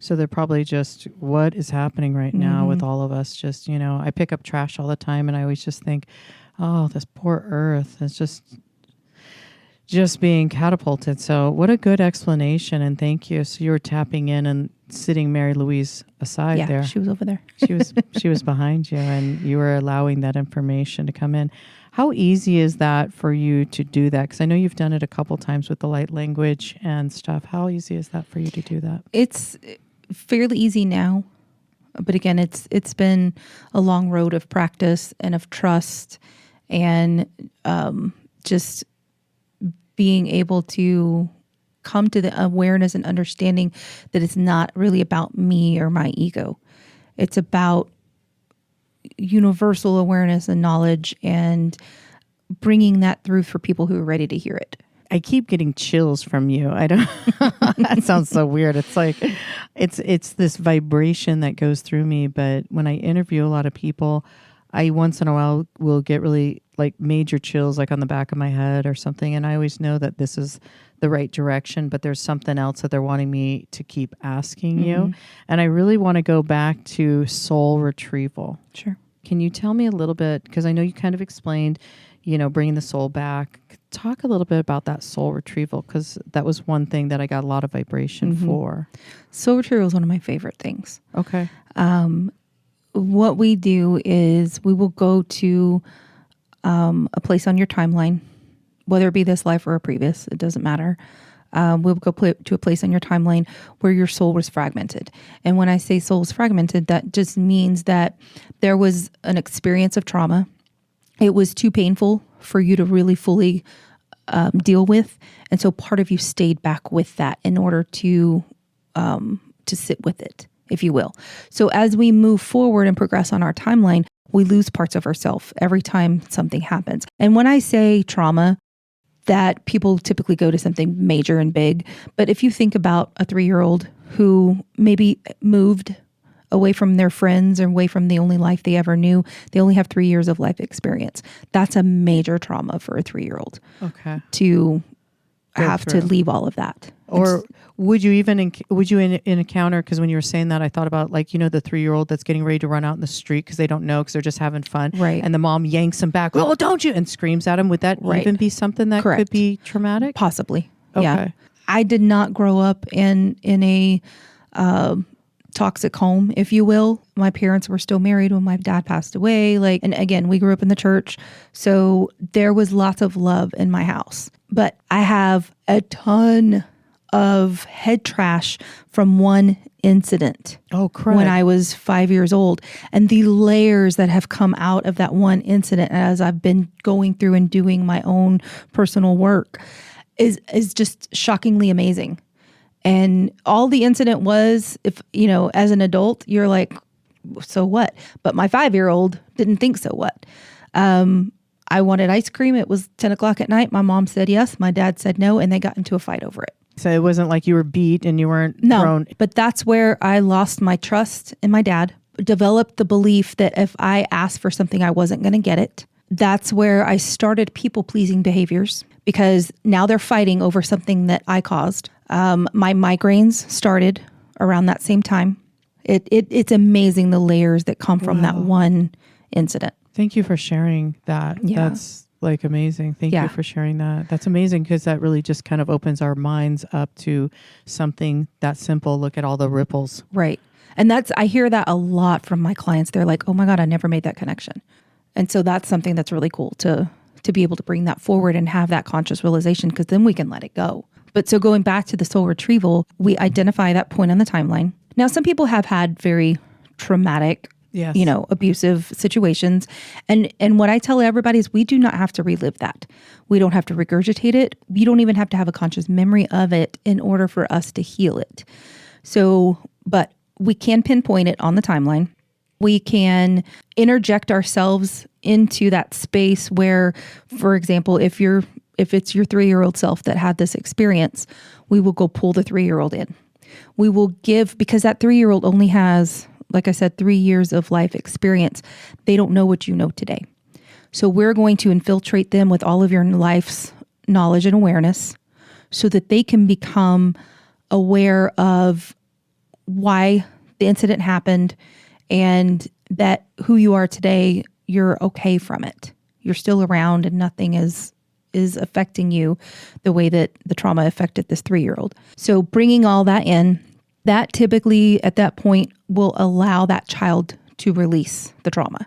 So they're probably just, what is happening right now with all of us? Just, I pick up trash all the time and I always just think, oh, this poor earth is just being catapulted. So what a good explanation, and thank you. So you were tapping in and sitting Mary Louise aside there. Yeah, she was over there. She was behind you, and you were allowing that information to come in. How easy is that for you to do that? Because I know you've done it a couple times with the light language and stuff. How easy is that for you to do that? It's fairly easy now, but again, it's been a long road of practice and of trust, and just being able to come to the awareness and understanding that it's not really about me or my ego. It's about universal awareness and knowledge, and bringing that through for people who are ready to hear it. I keep getting chills from you. I don't, that sounds so weird. It's like, it's this vibration that goes through me. But when I interview a lot of people, I once in a while will get really like major chills, like on the back of my head or something. And I always know that this is the right direction, but there's something else that they're wanting me to keep asking you. And I really want to go back to soul retrieval. Sure. Can you tell me a little bit, because I know you kind of explained, bringing the soul back. Talk a little bit about that soul retrieval, because that was one thing that I got a lot of vibration for. Soul retrieval is one of my favorite things. Okay. What we do is we will go to a place on your timeline, whether it be this life or a previous, it doesn't matter. We'll go to a place on your timeline where your soul was fragmented. And when I say soul is fragmented, that just means that there was an experience of trauma. It was too painful for you to really fully deal with. And so part of you stayed back with that in order to sit with it, if you will. So as we move forward and progress on our timeline, we lose parts of ourselves every time something happens. And when I say trauma, that people typically go to something major and big. But if you think about a 3-year-old who maybe moved away from their friends or away from the only life they ever knew, they only have 3 years of life experience. That's a major trauma for a 3-year-old. Okay. To have to leave all of that. Or would you encounter, because when you were saying that, I thought about the 3-year-old that's getting ready to run out in the street because they don't know, because they're just having fun. Right. And the mom yanks them back. Oh, don't you? And screams at him. Would that even be something that could be traumatic? Possibly. Okay. Yeah. I did not grow up in a toxic home, if you will. My parents were still married when my dad passed away. And again, we grew up in the church. So there was lots of love in my house. But I have a ton of head trash from one incident. Oh, crap. When I was 5 years old. And the layers that have come out of that one incident as I've been going through and doing my own personal work is just shockingly amazing. And all the incident was, if, as an adult, you're like, so what? But my 5-year-old didn't think so what. I wanted ice cream. It was 10 o'clock at night. My mom said yes. My dad said no. And they got into a fight over it. So it wasn't like you were beat and you weren't thrown. But that's where I lost my trust in my dad, developed the belief that if I asked for something, I wasn't going to get it. That's where I started people-pleasing behaviors, because now they're fighting over something that I caused. My migraines started around that same time. It's amazing the layers that come from that one incident. Thank you for sharing that. Yeah. That's amazing. Thank you for sharing that. That's amazing, because that really just kind of opens our minds up to something that simple. Look at all the ripples. Right. And I hear that a lot from my clients. They're like, oh my God, I never made that connection. And so that's something that's really cool to be able to bring that forward and have that conscious realization, because then we can let it go. But so going back to the soul retrieval, we identify that point on the timeline. Now, some people have had very traumatic, abusive situations. And what I tell everybody is we do not have to relive that. We don't have to regurgitate it. We don't even have to have a conscious memory of it in order for us to heal it. So, but we can pinpoint it on the timeline. We can interject ourselves into that space where, for example, if it's your 3-year-old self that had this experience, we will go pull the 3-year-old in. We will give, because that 3-year-old only has, like I said, 3 years of life experience. They don't know what you know today. So we're going to infiltrate them with all of your life's knowledge and awareness so that they can become aware of why the incident happened and that who you are today, you're okay from it. You're still around and nothing is affecting you the way that the trauma affected this 3-year-old. So bringing all that in, that typically at that point will allow that child to release the trauma.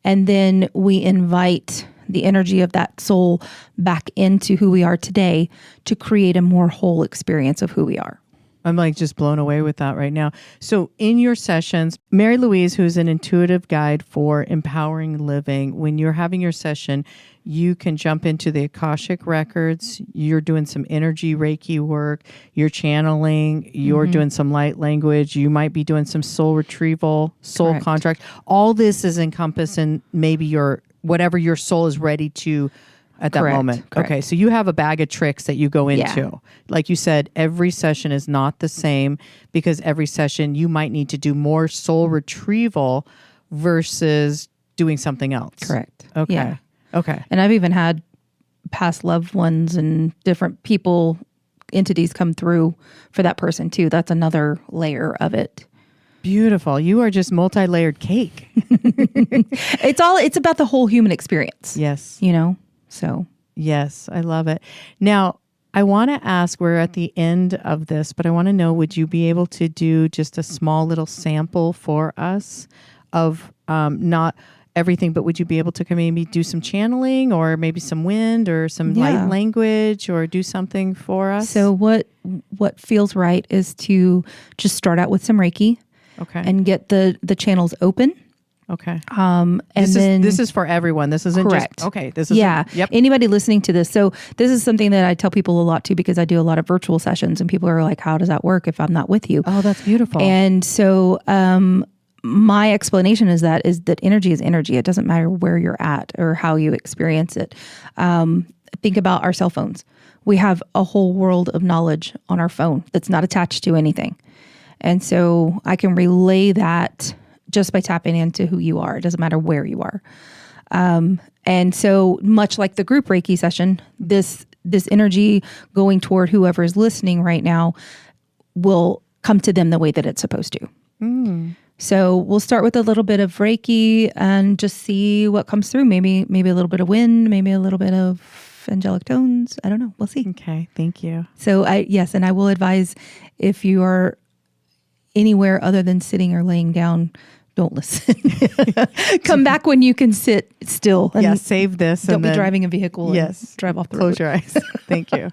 And then we invite the energy of that soul back into who we are today to create a more whole experience of who we are. I'm like just blown away with that right now. So in your sessions, Mary Louise, who's an intuitive guide for empowering living, when you're having your session, you can jump into the Akashic records. You're doing some energy Reiki work. You're channeling. You're doing some light language. You might be doing some soul retrieval, soul Correct. contract. All this is encompassed in maybe your whatever your soul is ready to at that Correct. moment. Correct. Okay, so you have a bag of tricks that you go into. Yeah. Like you said, every session is not the same because every session you might need to do more soul retrieval versus doing something else. Correct. Okay. Yeah. Okay. And I've even had past loved ones and different people, entities come through for that person too. That's another layer of it. Beautiful. You are just multi-layered cake. It's about the whole human experience. Yes. You know? So Yes, I love it. Now, I want to ask, we're at the end of this, but I want to know, would you be able to do just a small little sample for us of not everything, but would you be able to maybe do some channeling or maybe some wind or some light language or do something for us? So what feels right is to just start out with some Reiki and get the channels open. Okay. And this is for everyone. This isn't correct. just, okay. This is, yep. Anybody listening to this. So this is something that I tell people a lot too, because I do a lot of virtual sessions and people are like, how does that work if I'm not with you? Oh, that's beautiful. And so, my explanation is that energy is energy. It doesn't matter where you're at or how you experience it. Think about our cell phones. We have a whole world of knowledge on our phone that's not attached to anything. And so I can relay that just by tapping into who you are. It doesn't matter where you are. And so much like the group Reiki session, this energy going toward whoever is listening right now will come to them the way that it's supposed to. So we'll start with a little bit of Reiki and just see what comes through. Maybe a little bit of wind, maybe a little bit of angelic tones. I don't know. We'll see. Okay. Thank you. So and I will advise, if you are anywhere other than sitting or laying down, don't listen. Come back when you can sit still. And save this. Don't be driving a vehicle and drive off the road. Close your eyes. Thank you.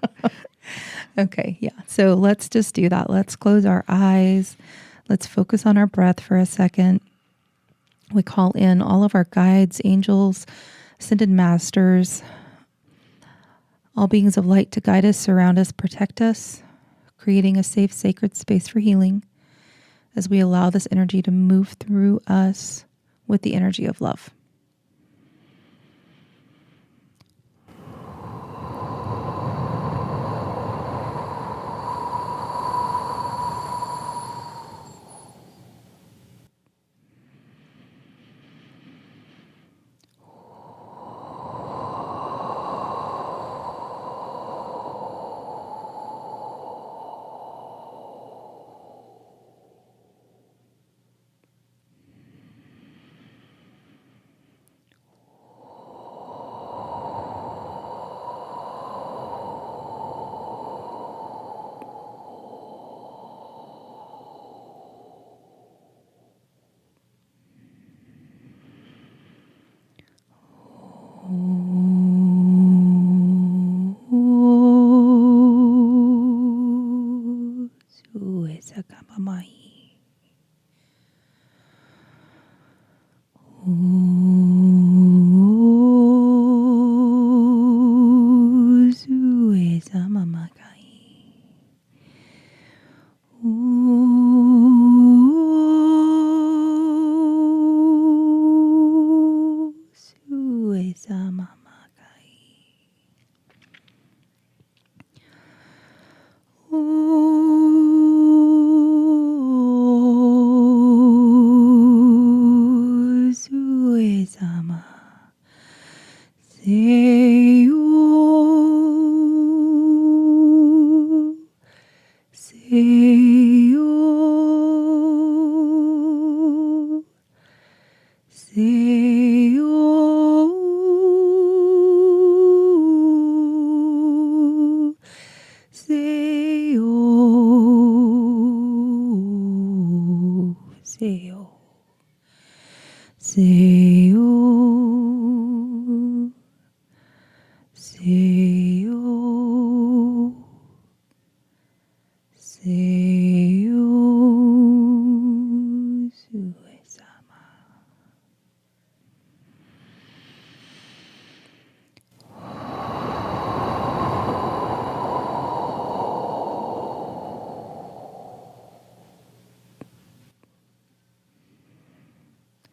Okay. Yeah. So let's just do that. Let's close our eyes. Let's focus on our breath for a second. We call in all of our guides, angels, ascended masters, all beings of light to guide us, surround us, protect us, creating a safe, sacred space for healing as we allow this energy to move through us with the energy of love. Seyo, Seyo, Seyo, Seyo, Seyo, Seyo, Seyo, Sue-sama.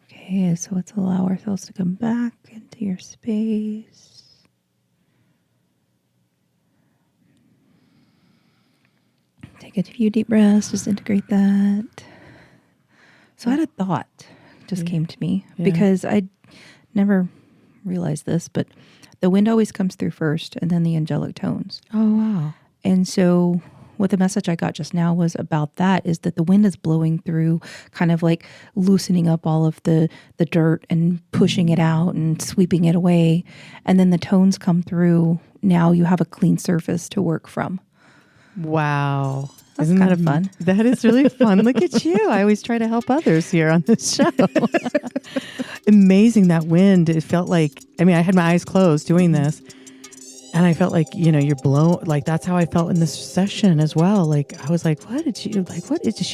Okay, so let's allow ourselves to come back into your space. Take a few deep breaths, just integrate that. So I had a thought just came to me because I never realized this, but the wind always comes through first and then the angelic tones. Oh, wow. And so what the message I got just now was about that is that the wind is blowing through, kind of like loosening up all of the dirt and pushing it out and sweeping it away. And then the tones come through. Now you have a clean surface to work from. Wow. That's kind of fun. That is really fun. Look at you. I always try to help others here on this show. Amazing, that wind. It felt like, I mean, I had my eyes closed doing this. And I felt like, you're blown. Like, that's how I felt in this session as well. Like, I was like, does she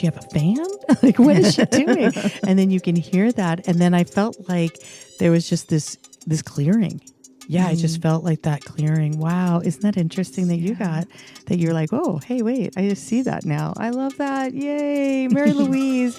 have a fan? Like, what is she doing? And then you can hear that. And then I felt like there was just this clearing. Yeah, I just felt like that clearing. Wow. Isn't that interesting that you got, that you're like, oh, hey, wait, I just see that now. I love that. Yay. Mary Louise.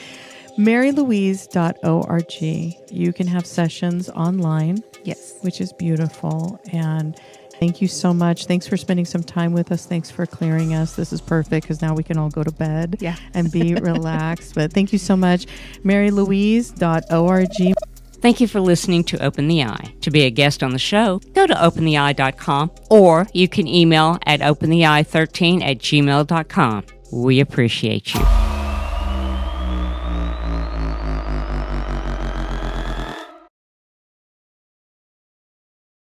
MaryLouise.org. You can have sessions online. Yes. Which is beautiful. And thank you so much. Thanks for spending some time with us. Thanks for clearing us. This is perfect because now we can all go to bed and be relaxed. But thank you so much. MaryLouise.org. Thank you for listening to Open the Eye. To be a guest on the show, go to opentheye.com or you can email at opentheye13@gmail.com. We appreciate you.